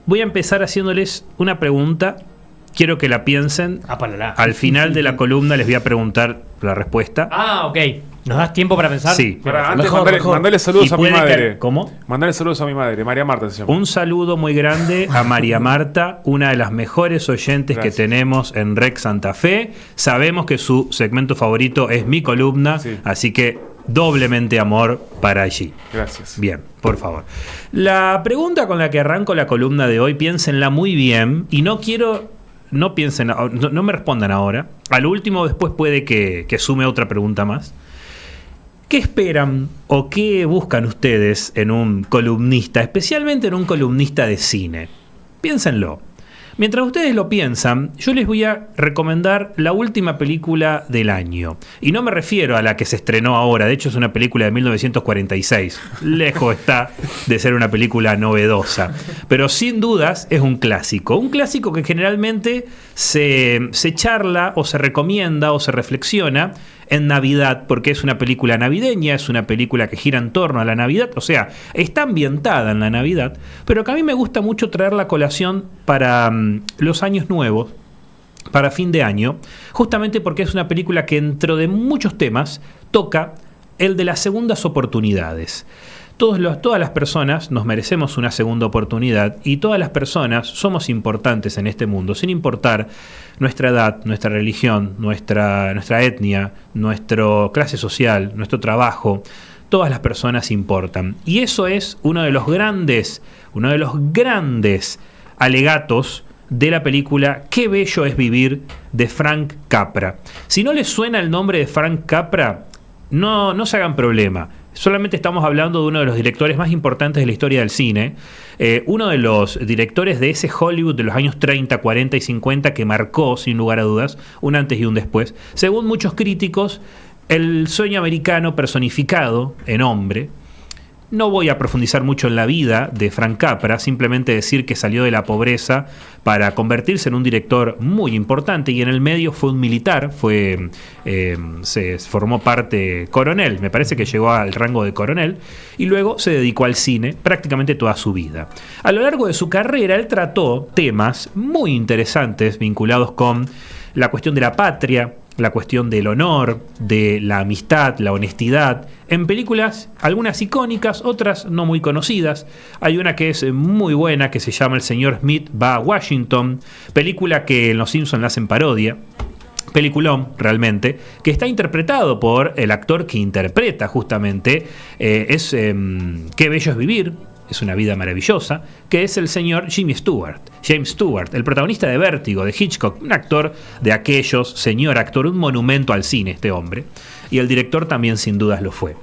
voy a empezar haciéndoles una pregunta. Quiero que la piensen. Al final de la columna les voy a preguntar la respuesta. Ok. ¿Nos das tiempo para pensar? Sí. Antes mandale saludos a mi madre. ¿Cómo? Mandale saludos a mi madre, María Marta se llama. Un saludo muy grande a María Marta, una de las mejores oyentes que tenemos en Rec Santa Fe. Sabemos que su segmento favorito es mi columna, así que doblemente amor para allí. Gracias. Bien, por favor. La pregunta con la que arranco la columna de hoy, piénsenla muy bien y no piensen, no me respondan ahora. Al último después puede que sume otra pregunta más. ¿Qué esperan o qué buscan ustedes en un columnista, especialmente en un columnista de cine? Piénsenlo. Mientras ustedes lo piensan, yo les voy a recomendar la última película del año. Y no me refiero a la que se estrenó ahora, de hecho es una película de 1946. Lejos está de ser una película novedosa. Pero sin dudas es un clásico. Un clásico que generalmente se charla o se recomienda o se reflexiona en Navidad, porque es una película navideña, es una película que gira en torno a la Navidad, o sea, está ambientada en la Navidad, pero que a mí me gusta mucho traerla a colación para los años nuevos, para fin de año, justamente porque es una película que dentro de muchos temas toca el de las segundas oportunidades. Todas las personas nos merecemos una segunda oportunidad y todas las personas somos importantes en este mundo, sin importar nuestra edad, nuestra religión, nuestra etnia, nuestra clase social, nuestro trabajo. Todas las personas importan. Y eso es uno de los grandes alegatos de la película Qué bello es vivir, de Frank Capra. Si no les suena el nombre de Frank Capra, no se hagan problema. Solamente estamos hablando de uno de los directores más importantes de la historia del cine, uno de los directores de ese Hollywood de los años 30, 40 y 50 que marcó, sin lugar a dudas, un antes y un después. Según muchos críticos, el sueño americano personificado en hombre. No voy a profundizar mucho en la vida de Frank Capra, simplemente decir que salió de la pobreza para convertirse en un director muy importante y en el medio fue un militar, se formó parte coronel, me parece que llegó al rango de coronel y luego se dedicó al cine prácticamente toda su vida. A lo largo de su carrera él trató temas muy interesantes vinculados con la cuestión de la patria, la cuestión del honor, de la amistad, la honestidad, en películas, algunas icónicas, otras no muy conocidas. Hay una que es muy buena, que se llama El señor Smith va a Washington, película que en Los Simpsons la hacen parodia. Peliculón, realmente, que está interpretado por el actor que interpreta justamente Qué bello es vivir, es una vida maravillosa, que es el señor James Stewart, el protagonista de Vértigo, de Hitchcock, un actor de aquellos, señor actor, un monumento al cine este hombre, y el director también sin dudas lo fue.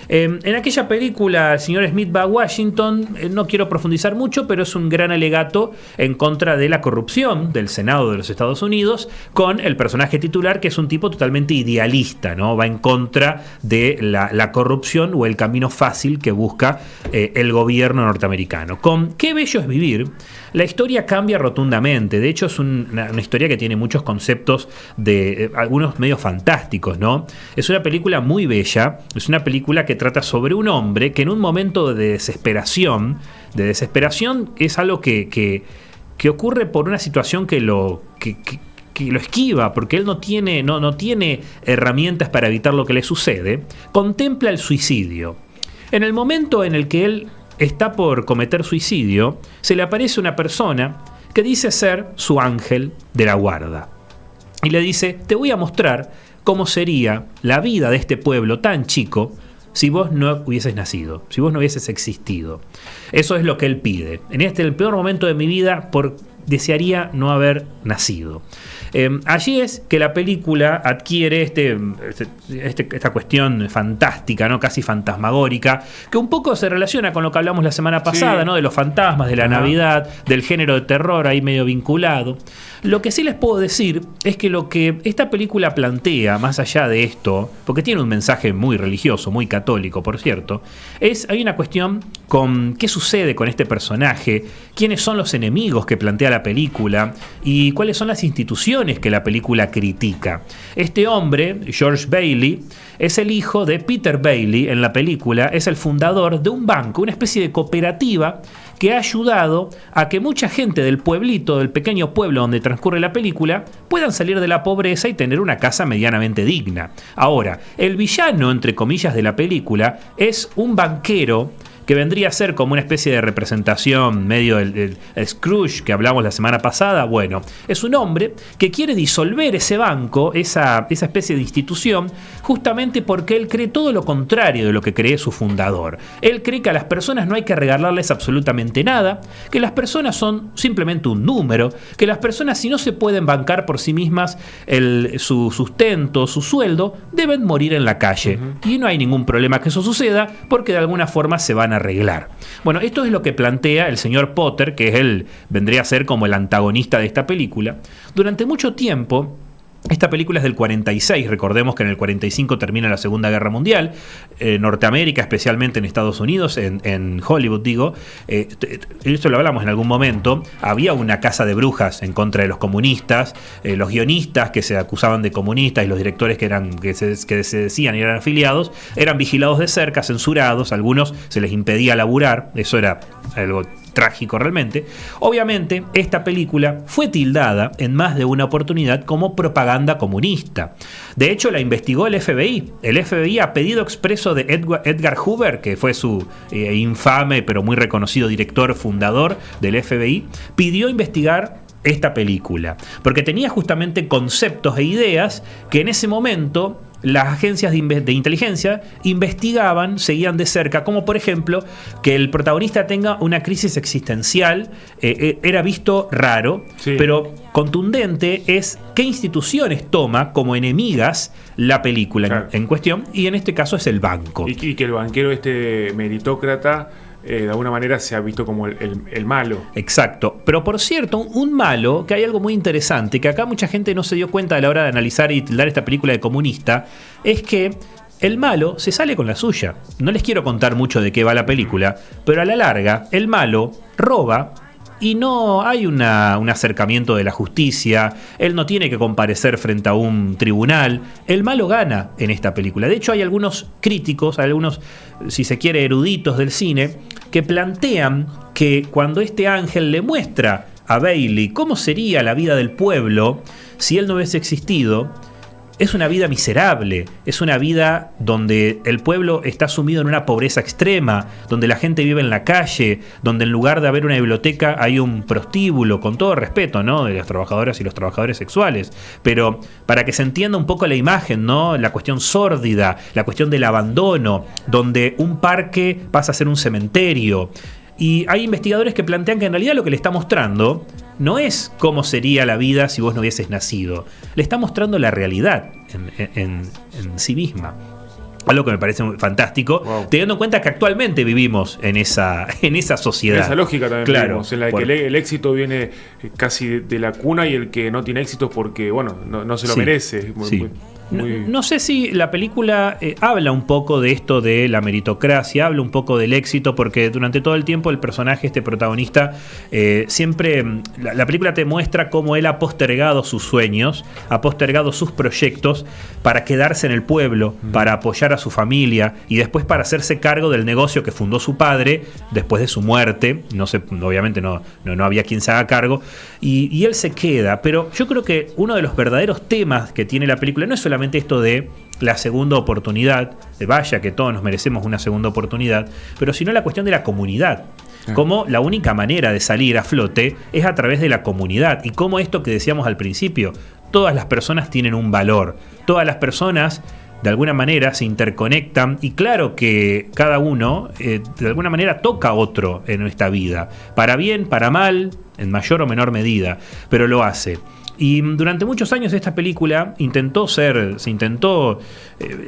En aquella película, el señor Smith va a Washington, no quiero profundizar mucho, pero es un gran alegato en contra de la corrupción del Senado de los Estados Unidos, con el personaje titular, que es un tipo totalmente idealista, ¿no? Va en contra de la corrupción o el camino fácil que busca el gobierno norteamericano. Con Qué bello es vivir, la historia cambia rotundamente. De hecho, es una historia que tiene muchos conceptos de algunos medios fantásticos, ¿no? Es una película muy bella, es una película que trata sobre un hombre que en un momento de desesperación es algo que ocurre por una situación que lo esquiva, porque él no tiene herramientas para evitar lo que le sucede, contempla el suicidio. En el momento en el que él está por cometer suicidio, se le aparece una persona que dice ser su ángel de la guarda. Y le dice, te voy a mostrar cómo sería la vida de este pueblo tan chico si vos no hubieses nacido, si vos no hubieses existido. Eso es lo que él pide. En el peor momento de mi vida, desearía no haber nacido. Allí es que la película adquiere esta cuestión fantástica, ¿no? Casi fantasmagórica, que un poco se relaciona con lo que hablamos la semana pasada, sí, ¿no? De los fantasmas, de la Navidad, del género de terror ahí medio vinculado. Lo que sí les puedo decir es que lo que esta película plantea, más allá de esto, porque tiene un mensaje muy religioso, muy católico, por cierto, hay una cuestión con qué sucede con este personaje, quiénes son los enemigos que plantea la película y cuáles son las instituciones que la película critica. Este hombre, George Bailey, es el hijo de Peter Bailey en la película, es el fundador de un banco, una especie de cooperativa que ha ayudado a que mucha gente del pueblito, del pequeño pueblo donde transcurre la película, puedan salir de la pobreza y tener una casa medianamente digna. Ahora, el villano, entre comillas, de la película es un banquero que vendría a ser como una especie de representación medio el Scrooge que hablamos la semana pasada. Bueno, es un hombre que quiere disolver ese banco, esa especie de institución, justamente porque él cree todo lo contrario de lo que cree su fundador. Él cree que a las personas no hay que regalarles absolutamente nada, que las personas son simplemente un número, que las personas, si no se pueden bancar por sí mismas su sustento, su sueldo, deben morir en la calle. Y no hay ningún problema que eso suceda porque de alguna forma se van a arreglar. Bueno, esto es lo que plantea el señor Potter, que es vendría a ser como el antagonista de esta película. Durante mucho tiempo, esta película es del 46, recordemos que en el 45 termina la Segunda Guerra Mundial, Norteamérica, especialmente en Estados Unidos, en Hollywood digo, esto lo hablamos en algún momento, había una casa de brujas en contra de los comunistas, los guionistas que se acusaban de comunistas y los directores que se decían y eran afiliados, eran vigilados de cerca, censurados, a algunos se les impedía laburar, eso era algo trágico realmente. Obviamente, esta película fue tildada en más de una oportunidad como propaganda comunista. De hecho, la investigó el FBI. El FBI, a pedido expreso de Edgar Hoover, que fue su infame pero muy reconocido director fundador del FBI, pidió investigar esta película, porque tenía justamente conceptos e ideas que en ese momento las agencias de inteligencia investigaban, seguían de cerca, como por ejemplo que el protagonista tenga una crisis existencial, era visto raro, sí, pero contundente es qué instituciones toma como enemigas la película, claro, en cuestión, y en este caso es el banco. Y que el banquero meritócrata de alguna manera se ha visto como el malo. Exacto. Pero por cierto, un malo, que hay algo muy interesante, que acá mucha gente no se dio cuenta a la hora de analizar y tildar esta película de comunista, es que el malo se sale con la suya. No les quiero contar mucho de qué va la película, pero a la larga, el malo roba y no hay un acercamiento de la justicia, él no tiene que comparecer frente a un tribunal, el malo gana en esta película. De hecho, hay algunos críticos, algunos, si se quiere, eruditos del cine, que plantean que cuando este ángel le muestra a Bailey cómo sería la vida del pueblo si él no hubiese existido, es una vida miserable, es una vida donde el pueblo está sumido en una pobreza extrema, donde la gente vive en la calle, donde en lugar de haber una biblioteca hay un prostíbulo, con todo respeto, ¿no?, de las trabajadoras y los trabajadores sexuales. Pero para que se entienda un poco la imagen, ¿no?, la cuestión sórdida, la cuestión del abandono, donde un parque pasa a ser un cementerio. Y hay investigadores que plantean que en realidad lo que le está mostrando no es cómo sería la vida si vos no hubieses nacido. Le está mostrando la realidad en sí misma. Algo que me parece fantástico, wow, teniendo en cuenta que actualmente vivimos en esa sociedad. En esa lógica también, claro, vivimos, en la que el éxito viene casi de la cuna y el que no tiene éxito es porque, bueno, no se lo merece. Sí. No sé si la película habla un poco de esto de la meritocracia, habla un poco del éxito, porque durante todo el tiempo el personaje, este protagonista, siempre la película te muestra cómo él ha postergado sus sueños, ha postergado sus proyectos para quedarse en el pueblo, para apoyar a su familia y después para hacerse cargo del negocio que fundó su padre después de su muerte. Obviamente no había quien se haga cargo, y él se queda. Pero yo creo que uno de los verdaderos temas que tiene la película no es solamente esto de la segunda oportunidad, de vaya que todos nos merecemos una segunda oportunidad, pero sino la cuestión de la comunidad. Cómo la única manera de salir a flote es a través de la comunidad, y cómo esto que decíamos al principio, todas las personas tienen un valor, todas las personas de alguna manera se interconectan, y claro que cada uno de alguna manera toca a otro en esta vida, para bien, para mal, en mayor o menor medida, pero lo hace. Y durante muchos años esta película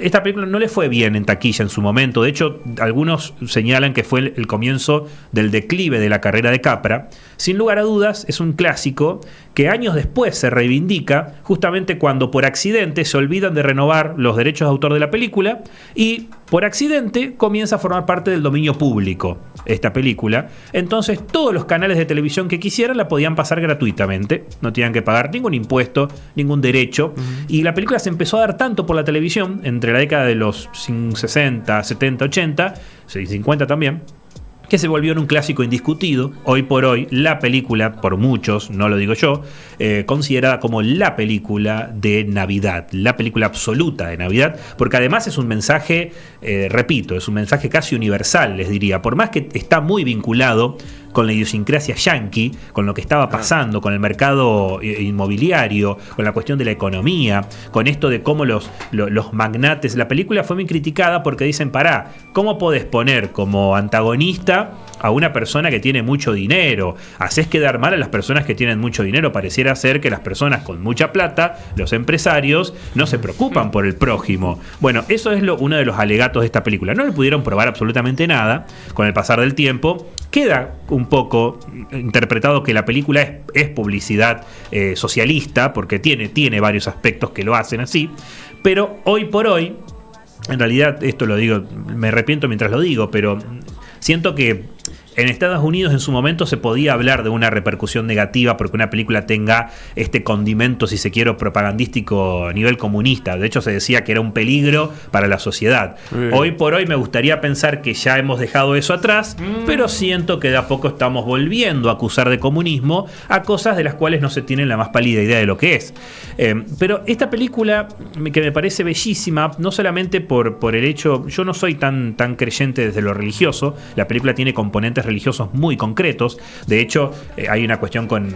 esta película no le fue bien en taquilla en su momento. De hecho, algunos señalan que fue el comienzo del declive de la carrera de Capra. Sin lugar a dudas, es un clásico que años después se reivindica, justamente cuando por accidente se olvidan de renovar los derechos de autor de la película y por accidente comienza a formar parte del dominio público esta película. Entonces todos los canales de televisión que quisieran la podían pasar gratuitamente, no tenían que pagar ningún impuesto, ningún derecho. Y la película se empezó a dar tanto por la televisión entre la década de los 60, 70, 80, 50 también, que se volvió en un clásico indiscutido. Hoy por hoy, la película, por muchos, no lo digo yo, considerada como la película de Navidad, la película absoluta de Navidad, porque además es un mensaje, repito, es un mensaje casi universal, les diría, por más que está muy vinculado con la idiosincrasia yanqui, con lo que estaba pasando, con el mercado inmobiliario, con la cuestión de la economía, con esto de cómo los magnates... La película fue muy criticada porque dicen, pará, ¿cómo podés poner como antagonista a una persona que tiene mucho dinero? Hacés quedar mal a las personas que tienen mucho dinero. Pareciera ser que las personas con mucha plata, los empresarios, no se preocupan por el prójimo. Bueno, eso es uno de los alegatos de esta película. No le pudieron probar absolutamente nada con el pasar del tiempo. Queda un poco interpretado que la película es publicidad socialista, porque tiene varios aspectos que lo hacen así, pero hoy por hoy, en realidad esto lo digo, me arrepiento mientras lo digo, pero siento que en Estados Unidos en su momento se podía hablar de una repercusión negativa porque una película tenga este condimento, si se quiere, propagandístico a nivel comunista. De hecho, se decía que era un peligro para la sociedad. Hoy por hoy me gustaría pensar que ya hemos dejado eso atrás, pero siento que de a poco estamos volviendo a acusar de comunismo a cosas de las cuales no se tiene la más pálida idea de lo que es. Pero esta película, que me parece bellísima, no solamente por el hecho, yo no soy tan creyente desde lo religioso, la película tiene componentes religiosos muy concretos. De hecho, hay una cuestión con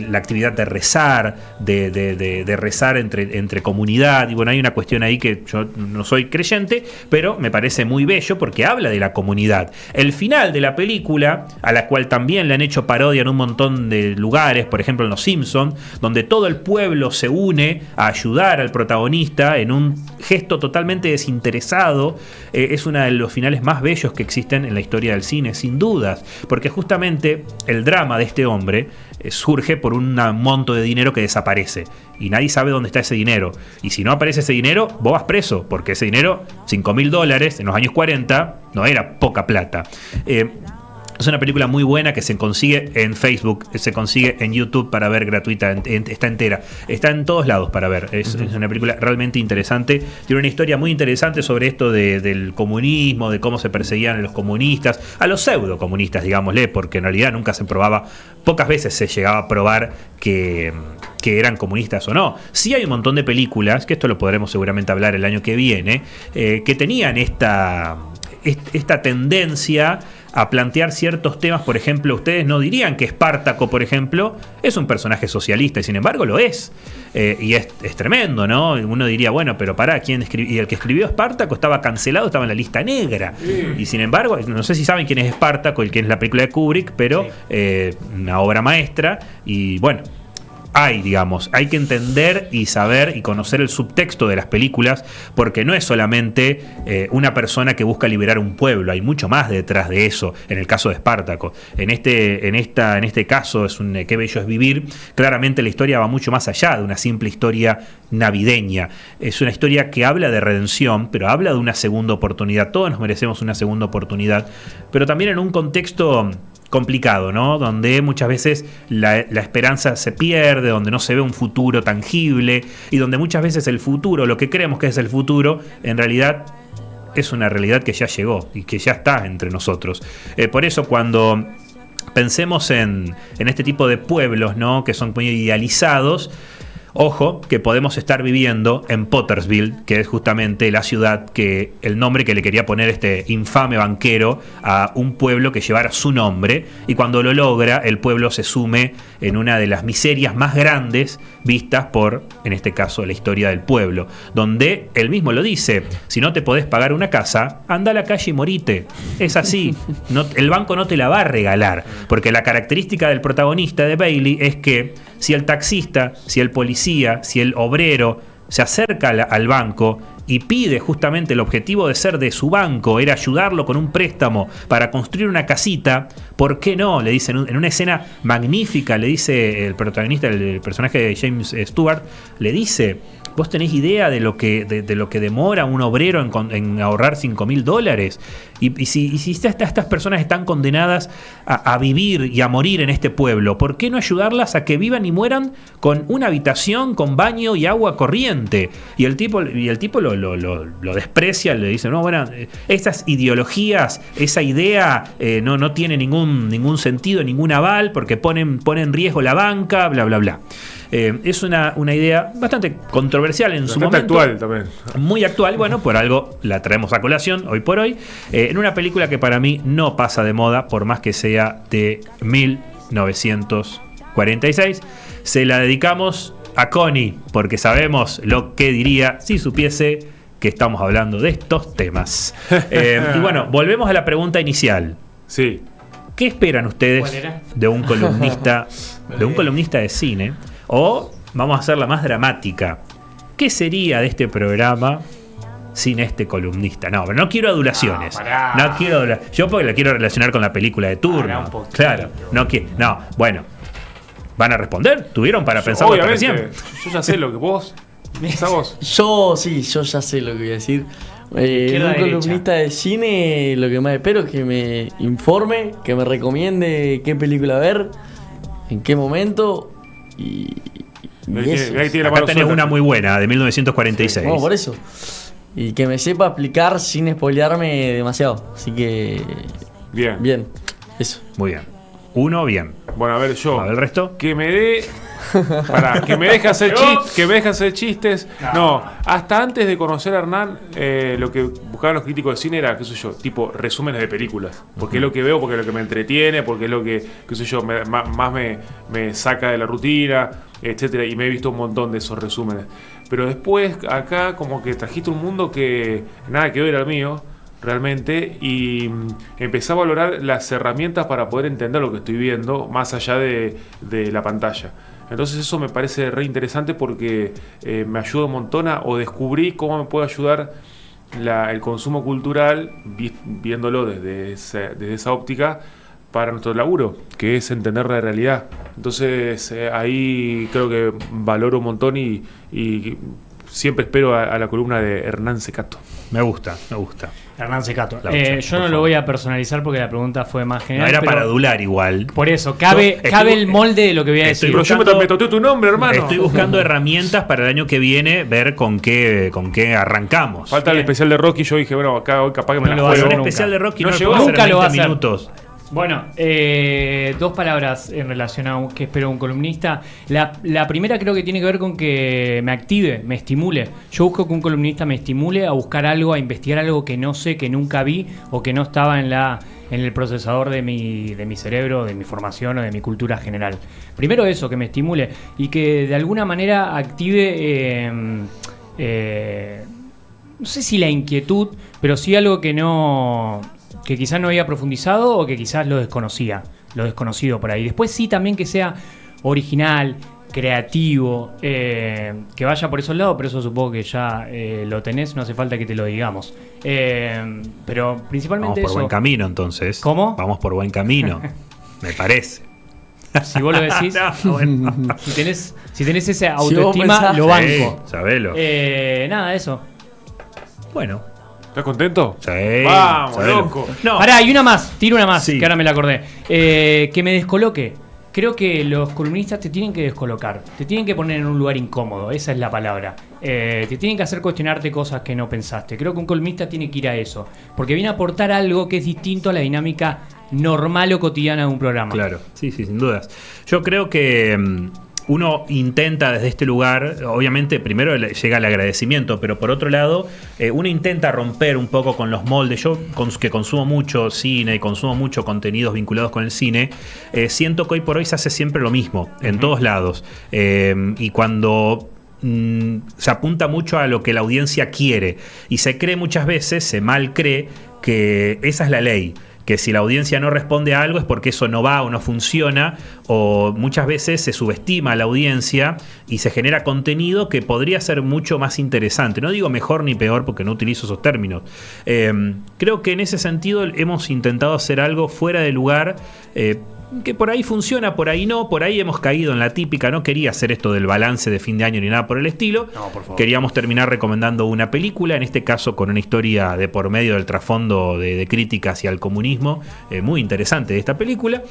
la actividad de rezar, de rezar entre comunidad, y bueno, hay una cuestión ahí que yo no soy creyente, pero me parece muy bello porque habla de la comunidad. El final de la película, a la cual también le han hecho parodia en un montón de lugares, por ejemplo en Los Simpsons, donde todo el pueblo se une a ayudar al protagonista en un gesto totalmente desinteresado, es uno de los finales más bellos que existen en la historia del cine, sin dudas, porque justamente el drama de este hombre surge por un monto de dinero que desaparece y nadie sabe dónde está ese dinero, y si no aparece ese dinero vos vas preso, porque ese dinero, $5.000 en los años 40, no era poca plata. Es una película muy buena que se consigue en Facebook, se consigue en YouTube para ver gratuita, está entera, está en todos lados para ver. Es una película realmente interesante. Tiene una historia muy interesante sobre esto del comunismo, de cómo se perseguían a los comunistas, a los pseudo comunistas, digámosle, porque en realidad nunca se probaba, pocas veces se llegaba a probar que eran comunistas o no. Sí hay un montón de películas, que esto lo podremos seguramente hablar el año que viene, que tenían esta tendencia a plantear ciertos temas. Por ejemplo, ustedes no dirían que Espartaco, por ejemplo, es un personaje socialista, y sin embargo lo es. Y es tremendo, ¿no? Uno diría, bueno, pero pará, ¿quién escribió? Y el que escribió Espartaco estaba cancelado, estaba en la lista negra. Y sin embargo, no sé si saben quién es Espartaco, quién es la película de Kubrick, pero una obra maestra. Y bueno, hay que entender y saber y conocer el subtexto de las películas, porque no es solamente una persona que busca liberar un pueblo, hay mucho más detrás de eso. En el caso de Espartaco, en este caso es un Qué bello es vivir. Claramente la historia va mucho más allá de una simple historia navideña. Es una historia que habla de redención, pero habla de una segunda oportunidad. Todos nos merecemos una segunda oportunidad, pero también en un contexto complicado, ¿no? Donde muchas veces la esperanza se pierde, donde no se ve un futuro tangible, y donde muchas veces el futuro, lo que creemos que es el futuro, en realidad es una realidad que ya llegó y que ya está entre nosotros. Por eso, cuando pensemos en este tipo de pueblos, ¿no?, que son muy idealizados, ojo, que podemos estar viviendo en Pottersville, que es justamente la ciudad que el nombre que le quería poner este infame banquero a un pueblo que llevara su nombre, y cuando lo logra, el pueblo se sume en una de las miserias más grandes vistas por, en este caso, la historia del pueblo, donde él mismo lo dice: si no te podés pagar una casa, anda a la calle y morite. Es así, el banco no te la va a regalar, porque la característica del protagonista de Bailey es que Si el taxista, si el policía, si el obrero se acerca al banco y pide justamente el objetivo de ser de su banco, era ayudarlo con un préstamo para construir una casita, ¿por qué no? Le dicen en una escena magnífica, le dice el protagonista, el personaje de James Stewart, le dice: ¿vos tenés idea de lo que demora un obrero en ahorrar $5.000? Y si estas personas están condenadas a vivir y a morir en este pueblo, ¿por qué no ayudarlas a que vivan y mueran con una habitación, con baño y agua corriente? Y el tipo lo desprecia, le dice: no, bueno, estas ideologías, esa idea no tiene ningún sentido, ningún aval, porque pone en riesgo la banca, bla, bla, bla. Es una idea bastante controversial en su momento. Actual también. Muy actual, bueno, por algo la traemos a colación hoy por hoy. En una película que para mí no pasa de moda, por más que sea de 1946. Se la dedicamos a Connie, porque sabemos lo que diría si supiese que estamos hablando de estos temas. Y bueno, volvemos a la pregunta inicial. Sí. ¿Qué esperan ustedes de un columnista de cine? O vamos a hacerla más dramática. ¿Qué sería de este programa sin este columnista? No, pero no quiero adulaciones. No quiero yo porque la quiero relacionar con la película de turno. Claro, no, bueno. ¿Van a responder? ¿Tuvieron para pensarlo recién? Yo ya sé lo que vos pensabas. Yo ya sé lo que voy a decir. Un columnista de cine, lo que más espero es que me informe, que me recomiende qué película ver, en qué momento y eso. Acá tenés una muy buena, de 1946. No, por eso. Y que me sepa explicar sin spoilearme demasiado. Así que... Bien. Eso. Muy bien. Uno, bien. Bueno, a ver, yo. A ver, el resto. Que me deje hacer chistes. No, hasta antes de conocer a Hernán, lo que buscaban los críticos de cine era, qué sé yo, tipo resúmenes de películas. Porque es lo que veo, porque es lo que me entretiene, porque es lo que, qué sé yo, más me saca de la rutina, etcétera. Y me he visto un montón de esos resúmenes. Pero después, acá, como que trajiste un mundo que nada que ver al mío, realmente, y empecé a valorar las herramientas para poder entender lo que estoy viendo más allá de la pantalla. Entonces eso me parece re interesante porque me ayuda un montón o descubrí cómo me puede ayudar el consumo cultural viéndolo desde esa óptica para nuestro laburo, que es entender la realidad. Entonces ahí creo que valoro un montón y siempre espero a la columna de Hernán Secato. Me gusta. Hernán Secato. Yo no lo voy a personalizar porque la pregunta fue más general. No era para adular igual. Por eso, cabe el molde de lo que voy a decir. Pero yo me toqué tu nombre, hermano. Estoy buscando herramientas para el año que viene, ver con qué arrancamos. Falta el especial de Rocky. Yo dije, bueno, acá hoy capaz que me la juego. Un especial de Rocky no llegó. Nunca lo va a hacer. Minutos. Bueno, dos palabras en relación a qué espero un columnista. La primera creo que tiene que ver con que me active, me estimule. Yo busco que un columnista me estimule a buscar algo, a investigar algo que no sé, que nunca vi o que no estaba en el procesador de mi cerebro, de mi formación o de mi cultura general. Primero eso, que me estimule y que de alguna manera active, no sé si la inquietud, pero sí algo que quizás no había profundizado o que quizás lo desconocido por ahí. Después sí también que sea original, creativo, que vaya por esos lados, pero eso supongo que ya lo tenés, no hace falta que te lo digamos. Pero principalmente vamos por buen camino entonces. ¿Cómo? Vamos por buen camino, me parece. Si vos lo decís, bueno. si tenés esa autoestima, lo banco. Sí, sabelo. Nada, eso. Bueno. ¿Estás contento? Sí. Vamos, sabelo. loco. No. Pará, y una más, tiro una más, sí. Que ahora me la acordé. Que me descoloque. Creo que los columnistas te tienen que descolocar, te tienen que poner en un lugar incómodo, esa es la palabra. Te tienen que hacer cuestionarte cosas que no pensaste. Creo que un columnista tiene que ir a eso, porque viene a aportar algo que es distinto a la dinámica normal o cotidiana de un programa. Claro, sí, sin dudas. Yo creo que uno intenta desde este lugar, obviamente primero llega el agradecimiento, pero por otro lado uno intenta romper un poco con los moldes. Yo que consumo mucho cine y consumo mucho contenidos vinculados con el cine, siento que hoy por hoy se hace siempre lo mismo, en todos lados, y cuando se apunta mucho a lo que la audiencia quiere y se cree muchas veces, se mal cree que esa es la ley, que si la audiencia no responde a algo es porque eso no va o no funciona, o muchas veces se subestima a la audiencia y se genera contenido que podría ser mucho más interesante. No digo mejor ni peor porque no utilizo esos términos. Creo que en ese sentido hemos intentado hacer algo fuera de lugar, que por ahí funciona, por ahí no, por ahí hemos caído en la típica. No quería hacer esto del balance de fin de año ni nada por el estilo. No, por favor. Queríamos terminar recomendando una película, en este caso con una historia de por medio del trasfondo de crítica hacia el comunismo, muy interesante de esta película.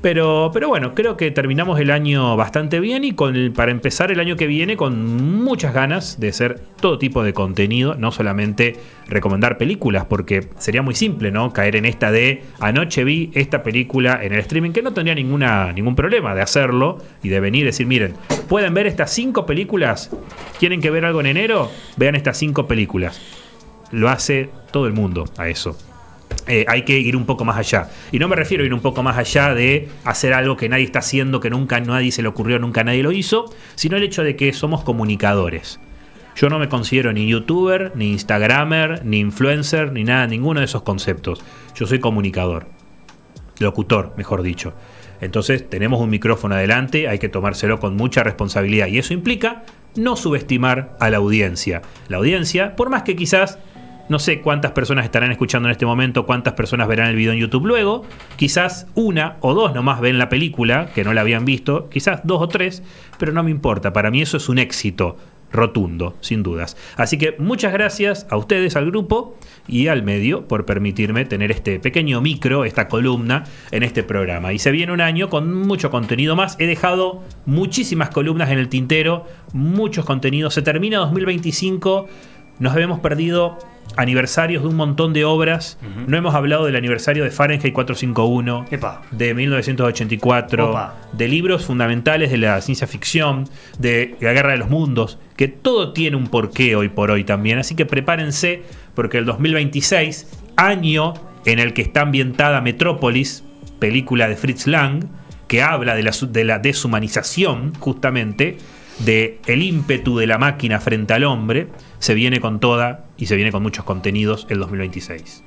Pero bueno, creo que terminamos el año bastante bien y para empezar el año que viene con muchas ganas de hacer todo tipo de contenido, no solamente recomendar películas, porque sería muy simple, ¿no? Caer en esta de anoche vi esta película en el streaming, que no tendría ningún problema de hacerlo y de venir y decir, miren, pueden ver estas 5 películas, ¿quieren que ver algo en enero? Vean estas 5 películas. Lo hace todo el mundo a eso. Hay que ir un poco más allá. Y no me refiero a ir un poco más allá de hacer algo que nadie está haciendo, que nunca nadie se le ocurrió, nunca nadie lo hizo, sino el hecho de que somos comunicadores. Yo no me considero ni youtuber, ni instagramer, ni influencer, ni nada, ninguno de esos conceptos. Yo soy comunicador. Locutor, mejor dicho. Entonces tenemos un micrófono adelante, hay que tomárselo con mucha responsabilidad. Y eso implica no subestimar a la audiencia. La audiencia, por más que quizás no sé cuántas personas estarán escuchando en este momento, cuántas personas verán el video en YouTube luego, quizás 1 o 2 nomás ven la película, que no la habían visto, quizás 2 o 3, pero no me importa, para mí eso es un éxito rotundo, sin dudas. Así que muchas gracias a ustedes, al grupo y al medio por permitirme tener este pequeño micro, esta columna en este programa. Y se viene un año con mucho contenido más. He dejado muchísimas columnas en el tintero, muchos contenidos. Se termina 2025, nos habíamos perdido aniversarios de un montón de obras. No hemos hablado del aniversario de Fahrenheit 451, Epa. de 1984, Opa. de libros fundamentales de la ciencia ficción, de la Guerra de los Mundos, que todo tiene un porqué hoy por hoy también. Así que prepárense, porque el 2026, año en el que está ambientada Metrópolis, película de Fritz Lang, que habla de la deshumanización, justamente, de el ímpetu de la máquina frente al hombre, se viene con toda y se viene con muchos contenidos el 2026.